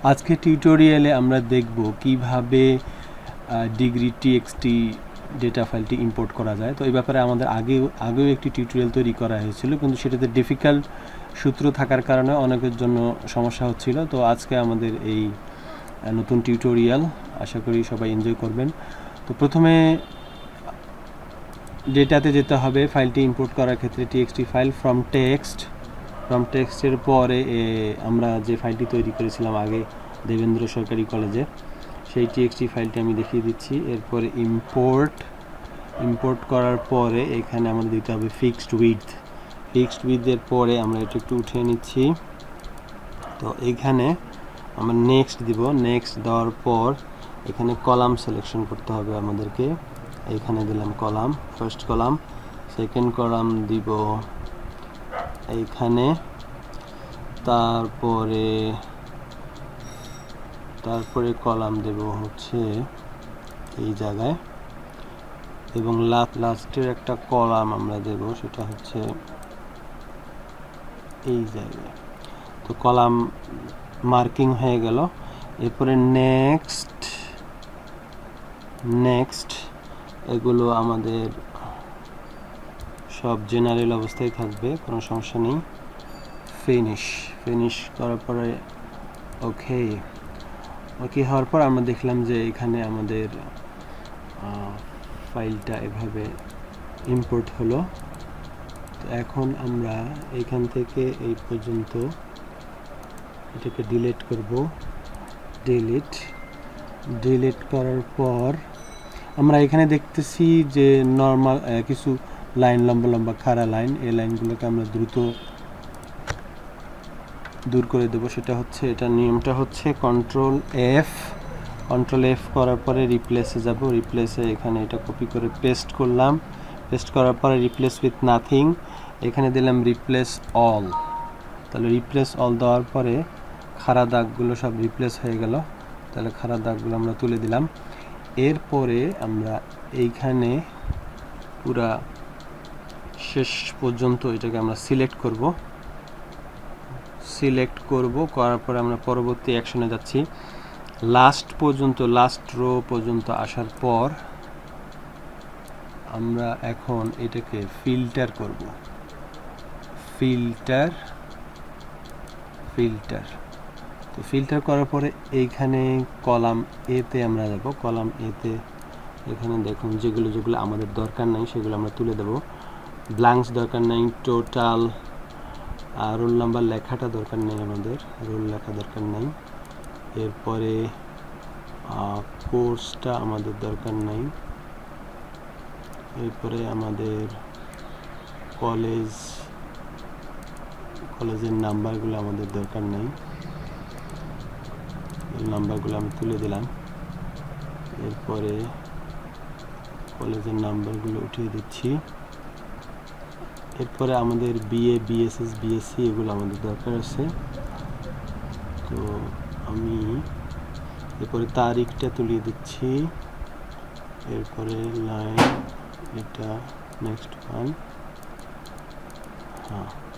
আজকে টিউটোরিয়ালে আমরা দেখব কিভাবে ডিগ্রি টিএক্সটি ডেটা ফাইলটি ইম্পোর্ট করা যায়। তো এই ব্যাপারে আমাদের আগেও একটি টিউটোরিয়াল তৈরি করা হয়েছিল, কিন্তু সেটাতে ডিফিকাল্ট সূত্র থাকার কারণে অনেকের জন্য সমস্যা হচ্ছিল। তো আজকে আমাদের এই নতুন টিউটোরিয়াল, আশা করি সবাই এনজয় করবেন। তো প্রথমে ডেটাতে যেতে হবে ফাইলটি ইম্পোর্ট করার ক্ষেত্রে। টিএক্সটি ফাইল ফ্রম টেক্সটের পরে আমরা যে ফাইলটি তৈরি করেছিলাম আগে দেবেন্দ্র সরকারি কলেজে, সেই টিএক্সটি ফাইলটি আমি দেখিয়ে দিচ্ছি। এরপরে ইম্পোর্ট করার পরে এখানে আমাদের দিতে হবে ফিক্সড উইথের পরে আমরা এটা একটু উঠিয়ে নিচ্ছি। তো এইখানে আমরা নেক্সট দিব। নেক্সট দেওয়ার পর এখানে কলাম সিলেকশন করতে হবে আমাদেরকে। এইখানে দিলাম column, first column, second column দিব এইখানে, তারপরে কলাম দেব হচ্ছে এই জায়গায়, এবং লাস্টের একটা কলাম আমরা দেব, সেটা হচ্ছে এই জায়গায়। তো কলাম মার্কিং হয়ে গেল। এরপরে নেক্সট এগুলো আমাদের সব জেনারেল অবস্থায় থাকবে, কোনো সমস্যা নেই। ফিনিশ করার পরে ওকে হওয়ার পর আমরা দেখলাম যে এখানে আমাদের ফাইলটা এভাবে ইম্পোর্ট হলো। তো এখন আমরা এখান থেকে এই পর্যন্ত এটাকে ডিলিট করব। ডিলিট করার পর আমরা এখানে দেখতেছি যে নর্মাল কিছু লাইন, লম্বা খাড়া লাইন, এই লাইনগুলোকে আমরা দ্রুত দূর করে দেব। এটা নিয়মটা হচ্ছে কন্ট্রোল এফ করার পরে রিপ্লেসে যাব। রিপ্লেসে এখানে এটা কপি করে পেস্ট করলাম। পেস্ট করার পরে রিপ্লেস উইথ নাথিং, এখানে দিলাম রিপ্লেস অল। তাহলে রিপ্লেস অল দেওয়ার পরে খাড়া দাগগুলো সব রিপ্লেস হয়ে গেল। তাহলে খাড়া দাগগুলো আমরা তুলে দিলাম। এরপরে আমরা এইখানে পুরা শেষ পর্যন্ত এটাকে আমরা সিলেক্ট করব। করার পরে আমরা পরবর্তী অ্যাকশনে যাচ্ছি। লাস্ট রো পর্যন্ত আসার পর আমরা এখন এটাকে ফিল্টার করব। তো ফিল্টার করার পরে এইখানে কলাম এতে আমরা যাব। কলাম এতে এখানে দেখুন যেগুলো আমাদের দরকার নাই সেগুলো আমরা তুলে দেব। ব্ল্যাঙ্কস দরকার নাই, টোটাল রোল নাম্বার লেখাটা দরকার নেই, আমাদের রোল লেখা দরকার নাই। এরপরে কোর্সটা আমাদের দরকার নাই। এরপরে আমাদের কলেজের নাম্বারগুলো আমাদের দরকার নেই, নাম্বারগুলো আমি তুলে দিলাম। এরপরে কলেজের নাম্বারগুলো উঠিয়ে দিচ্ছি। এরপরে আমাদের বিএ, বিএসএস, বিএসসি এগুলো আমাদের দরকার আছে। তো আমি এরপরে তারিখটা তুলিয়ে দিচ্ছি। এরপরে লাইন, এটা নেক্সট ওয়ান।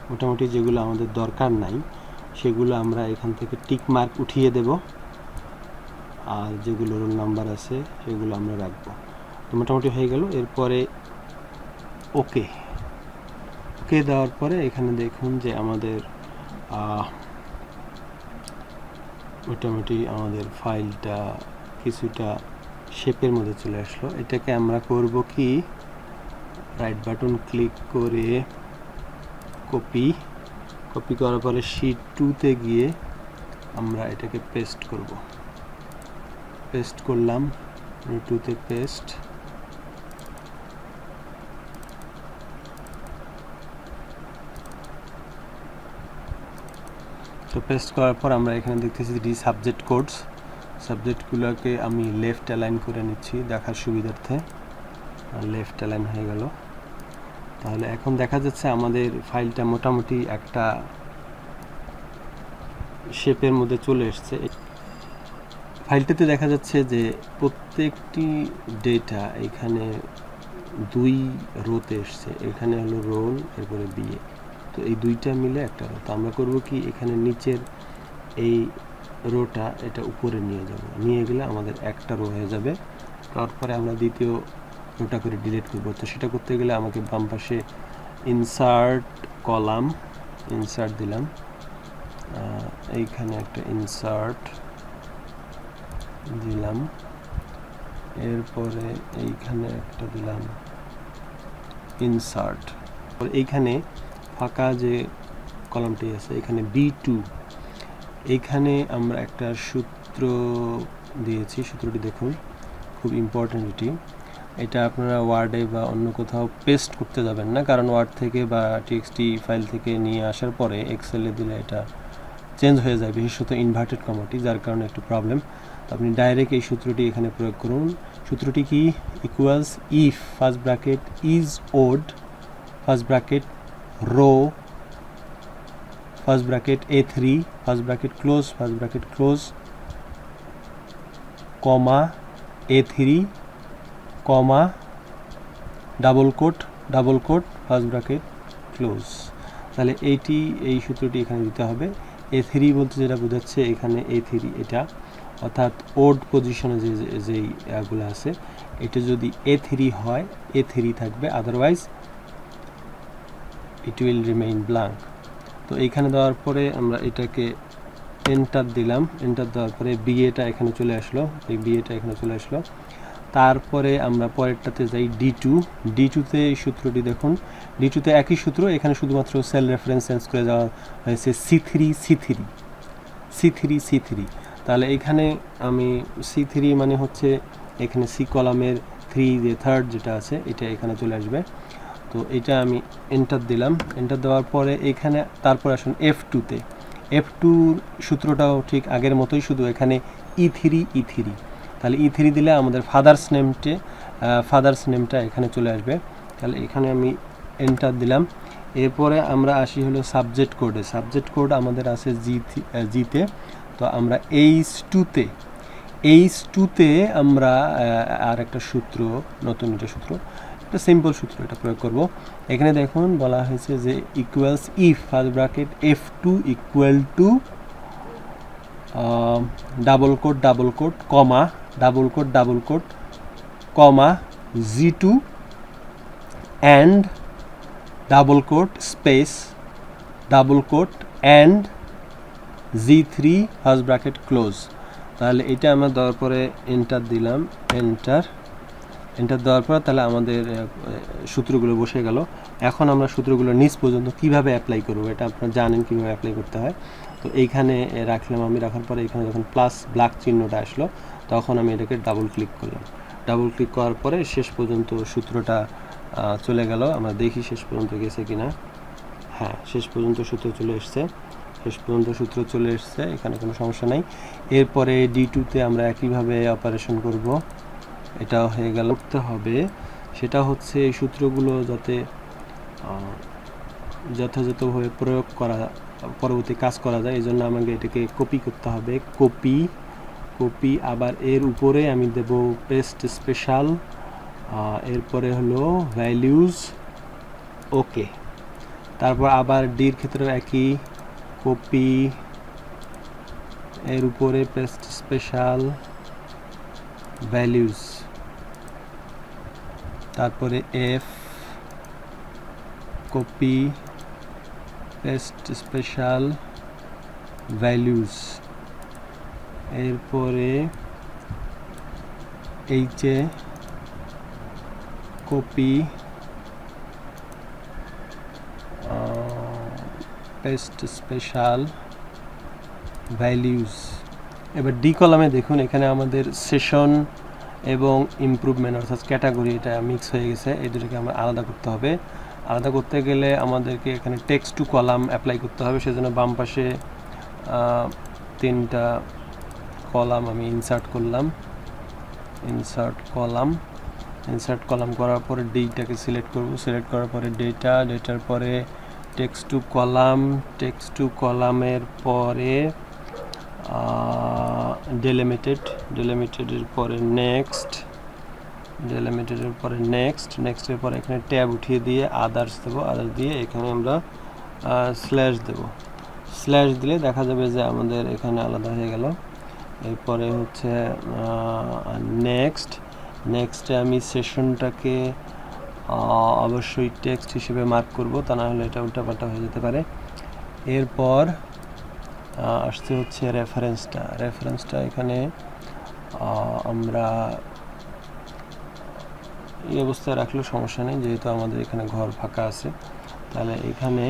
মোটামুটি যেগুলো আমাদের দরকার নাই সেগুলো আমরা এখান থেকে টিক মার্ক উঠিয়ে দেব, আর যেগুলো রোল নাম্বার আছে সেগুলো আমরা রাখবো। তো মোটামুটি হয়ে গেল। এরপরে ওকে দেওয়ার পরে এখানে দেখুন যে আমাদের মোটামুটি আমাদের ফাইলটা কিছুটা শেপের মধ্যে চলে আসলো। এটাকে আমরা করব কি, রাইট বাটন ক্লিক করে কপি করার পরে শীট 2-তে গিয়ে আমরা এটাকে পেস্ট করলাম। 2-তে পেস্ট। তো পেস্ট করার পর আমরা এখানে দেখতেছি সাবজেক্টগুলোকে আমি লেফট অ্যালাইন করে নিচ্ছি দেখার সুবিধার্থে। লেফট অ্যালাইন হয়ে গেল। তাহলে এখন দেখা যাচ্ছে আমাদের ফাইলটা মোটামুটি একটা শেপের মধ্যে চলে এসছে। ফাইলটাতে দেখা যাচ্ছে যে প্রত্যেকটি ডেটা এখানে 2 রোতে এসছে। এখানে হলো রোল, এরপরে বিএ। তো এই দুইটা মিলে একটা রো। তো আমরা করব কি, এখানে নিচের এই রোটা এটা উপরে নিয়ে যাব, নিয়ে গেলে আমাদের একটা রো হয়ে যাবে। তারপরে আমরা দ্বিতীয় রোটা করে ডিলিট করব। তো সেটা করতে গেলে আমাকে বাম পাশে ইনসার্ট কলাম, ইনসার্ট দিলাম, এইখানে একটা ইনসার্ট দিলাম, এরপরে এইখানে একটা দিলাম ইনসার্ট। এইখানে ফাঁকা যে কলামটি আছে এখানে B2, এইখানে আমরা একটা সূত্র দিয়েছি। সূত্রটি দেখুন, খুব ইম্পর্টেন্ট এটি। এটা আপনারা ওয়ার্ডে বা অন্য কোথাও পেস্ট করতে যাবেন না, কারণ ওয়ার্ড থেকে বা টিএক্সটি ফাইল থেকে নিয়ে আসার পরে এক্সেলে দিলে এটা চেঞ্জ হয়ে যায়, বিশেষত ইনভার্টেড কমাটি, যার কারণে একটু প্রবলেম। আপনি ডাইরেক্ট এই সূত্রটি এখানে প্রয়োগ করুন। সূত্রটি কি? Equals if first bracket is odd first bracket row first bracket A3 first bracket close comma A3 comma double quote first bracket close. তাহলে এই সূত্রটি এখানে দিতে হবে। A3 বলতে যেটা বোঝাচ্ছে এখানে A3 এটা, অর্থাৎ ওড পজিশনে যেই এগুলো আছে এটা যদি A3 হয় A3 থাকবে, otherwise it will remain blank. তো এইখানে দেওয়ার পরে আমরা এটাকে এন্টার দিলাম, এন্টার দেওয়ার পরে বিএটা এখানে চলে আসলো, এই বিএটা এখানে চলে আসলো। তারপরে আমরা পরেরটাতে যাই D2তে এই সূত্রটি দেখুন, D2তে একই সূত্র, এখানে শুধুমাত্র সেল রেফারেন্স চেঞ্জ করে যাওয়া হয়েছে C3। তাহলে এখানে আমি C3 মানে হচ্ছে এখানে সি কলামের 3 যে থার্ড যেটা আছে এটা এখানে চলে আসবে। তো এটা আমি এন্টার দিলাম, এন্টার দেওয়ার পরে এখানে তারপর আসুন F2তে। F2 সূত্রটাও ঠিক আগের মতোই, শুধু এখানে E3। তাহলে E3 দিলে আমাদের ফাদার্স নেমটা এখানে চলে আসবে। তাহলে এখানে আমি এন্টার দিলাম। এরপরে আমরা আসি হলো সাবজেক্ট কোড আমাদের আছে জিতে। তো আমরা H2তে আমরা আর একটা সূত্র, নতুন একটা সূত্র, একটা সিম্পল সূত্র এটা প্রয়োগ করব। এখানে দেখুন বলা হয়েছে যে equals if first bracket F2 equal to double quote comma G2 and double quote space double quote and G3 first bracket close. তাহলে এটা আমরা দেওয়ার পরে এন্টার দিলাম, এন্টার দেওয়ার পর তাহলে আমাদের সূত্রগুলো বসে গেল। এখন আমরা সূত্রগুলো নিচ পর্যন্ত কিভাবে অ্যাপ্লাই করব এটা আপনারা জানেন কিভাবে অ্যাপ্লাই করতে হয়। তো এইখানে রাখলাম, আমি রাখার পরে এখানে যখন প্লাস ব্ল্যাক চিহ্নটা আসলো তখন আমি এটাকে ডাবল ক্লিক করলাম। ডাবল ক্লিক করার পরে শেষ পর্যন্ত সূত্রটা চলে গেল। আমরা দেখি শেষ পর্যন্ত গেছে কিনা। হ্যাঁ, শেষ পর্যন্ত সূত্র চলে এসছে, এখানে কোনো সমস্যা নাই। এরপরে D2তে আমরা একইভাবে অপারেশন করব। এটা হয়ে গেল। করতে হবে সেটা হচ্ছে এই সূত্রগুলো যাতে যথাযথভাবে প্রয়োগ করা, পরবর্তী কাজ করা যায়, এই জন্য আমাকে এটাকে কপি করতে হবে। কপি আবার এর উপরে আমি দেব পেস্ট স্পেশাল, এরপরে হলো ভ্যালিউজ, ওকে। তারপর আবার ডির ক্ষেত্রে একই, কপি এর উপরে পেস্ট স্পেশাল ভ্যালিউজ, তারপরে F copy paste special values, এরপরে H copy paste special values. এবার ডি কলামে দেখুন এখানে আমাদের সেশন এবং ইমপ্রুভমেন্ট অর্থাৎ ক্যাটাগরি এটা মিক্স হয়ে গেছে, এই দুটোকে আমরা আলাদা করতে হবে। আলাদা করতে গেলে আমাদেরকে এখানে টেক্সট টু কলাম অ্যাপ্লাই করতে হবে, সেজন্য বাম পাশে 3টা কলাম আমি ইনসার্ট করলাম। ইনসার্ট কলাম করার পরে ডিটাকে সিলেক্ট করব, সিলেক্ট করার পরে ডেটার পরে টেক্সট টু কলামের পরে ডেলিমিটেডের পরে নেক্সটের পরে এখানে ট্যাব উঠিয়ে দিয়ে আদার্স দেবো, আদার্স দিয়ে এখানে আমরা স্ল্যাশ দেব, স্ল্যাশ দিলে দেখা যাবে যে আমাদের এখানে আলাদা হয়ে গেল। এরপরে হচ্ছে নেক্সটে আমি সেশনটাকে অবশ্যই টেক্সট হিসেবে মার্ক করব, তা না হলে এটা উল্টাপাল্টা হয়ে যেতে পারে। এরপর আসছে হচ্ছে রেফারেন্সটা এখানে আমরা এই অবস্থায় রাখলেও সমস্যা নেই, যেহেতু আমাদের এখানে ঘর ফাঁকা আছে। তাহলে এখানে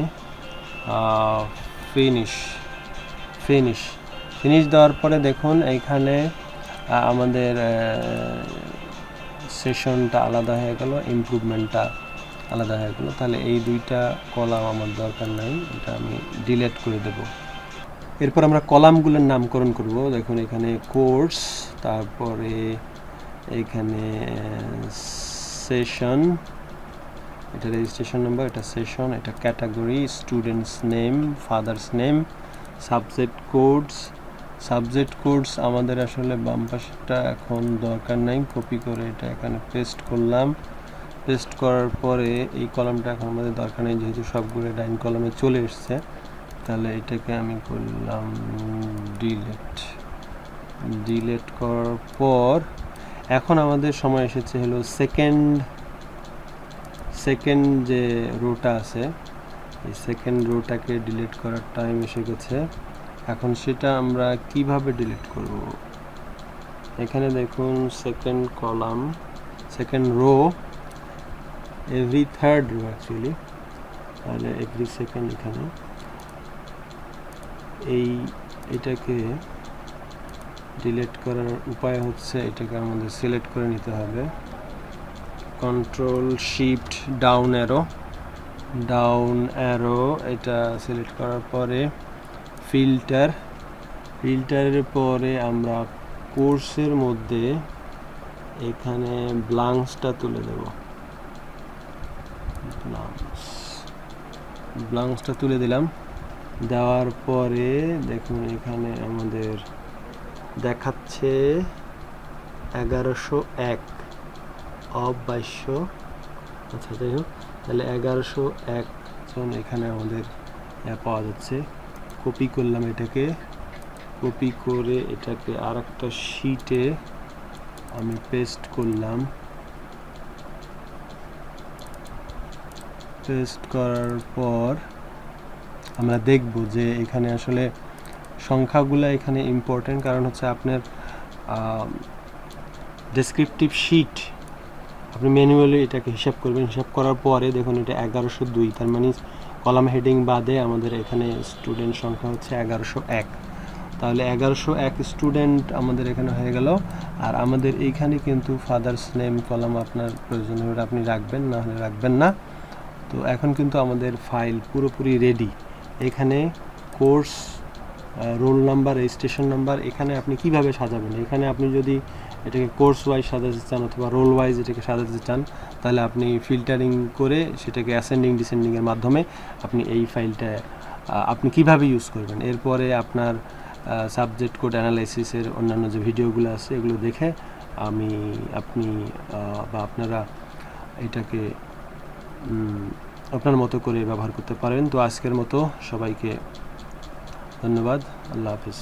ফিনিশ দেওয়ার পরে দেখুন এইখানে আমাদের সেশনটা আলাদা হয়ে গেল, ইমপ্রুভমেন্টটা আলাদা হয়ে গেল। তাহলে এই দুইটা কলাম আমার দরকার নাই, এটা আমি ডিলিট করে দেব। এরপর আমরা কলামগুলোর নামকরণ করব। দেখুন এখানে কোর্স, তারপরে এখানে সেশন, এটা রেজিস্ট্রেশন নাম্বার, এটা সেশন, এটা category, students name, father's name, subject codes আমাদের আসলে বাম পাশেরটা এখন দরকার নাই, কপি করে এটা এখানে পেস্ট করলাম। পেস্ট করার পরে এই কলামটা এখন আমাদের দরকার নেই, যেহেতু সবগুলো ডাইন কলামে চলে এসছে। তাহলে এটাকে আমি করলাম ডিলিট করার পর এখন আমাদের সময় এসেছে হলো সেকেন্ড যে রোটা আছে, এই সেকেন্ড রোটাকে ডিলিট করার টাইম এসে গেছে। এখন সেটা আমরা কিভাবে ডিলিট করব? এখানে দেখুন second rho, every third rho actually, তাহলে এভরি সেকেন্ড এখানে এটাকে ডিলিট করার উপায় হচ্ছে এটাকে আমাদের সিলেক্ট করে নিতে হবে, কন্ট্রোল শিফট ডাউন অ্যারো, এটা সিলেক্ট করার পরে ফিল্টারের পরে আমরা কোর্সের মধ্যে এখানে ব্লাঙ্কসটা তুলে দেব। ব্লাঙ্কসটা তুলে দিলাম। দেওয়ার পরে দেখুন এখানে আমাদের দেখাচ্ছে 1101 অফ 2200। আচ্ছা যাই হোক, তাহলে 1101 জন এখানে আমাদের পাওয়া যাচ্ছে। কপি করলাম, এটাকে কপি করে এটাকে আর একটা শিটে আমি পেস্ট করলাম। পেস্ট করার পর আমরা দেখব যে এখানে আসলে সংখ্যাগুলো এখানে ইম্পর্টেন্ট, কারণ হচ্ছে আপনার ডেসক্রিপটিভ শিট আপনি ম্যানুয়ালি এটাকে হিসাব করবেন। হিসাব করার পরে দেখুন এটা 1102, তার মানে কলাম হেডিং বাদে আমাদের এখানে স্টুডেন্ট সংখ্যা হচ্ছে 1101। তাহলে 1101 স্টুডেন্ট আমাদের এখানে হয়ে গেল। আর আমাদের এইখানে কিন্তু ফাদার্স নেম কলাম আপনার প্রয়োজন হলে আপনি রাখবেন, না হলে রাখবেন না। তো এখন কিন্তু আমাদের ফাইল পুরোপুরি রেডি। এখানে course, roll number, registration number এখানে আপনি কিভাবে সাজাবেন, এখানে আপনি যদি এটাকে কোর্স ওয়াইজ সাজাতে চান অথবা রোল ওয়াইজ এটাকে সাজাতে চান, তাহলে আপনি ফিল্টারিং করে সেটাকে অ্যাসেন্ডিং ডিসেন্ডিংয়ের মাধ্যমে আপনি এই ফাইলটা আপনি কিভাবে ইউজ করবেন। এরপরে আপনার সাবজেক্ট কোড অ্যানালাইসিসের অন্যান্য যে ভিডিওগুলো আছে এগুলো দেখে আপনি বা আপনারা এটাকে আপনার মতো করে ব্যবহার করতে পারেন। তো আজকের মতো সবাইকে ধন্যবাদ, আল্লাহ হাফিজ।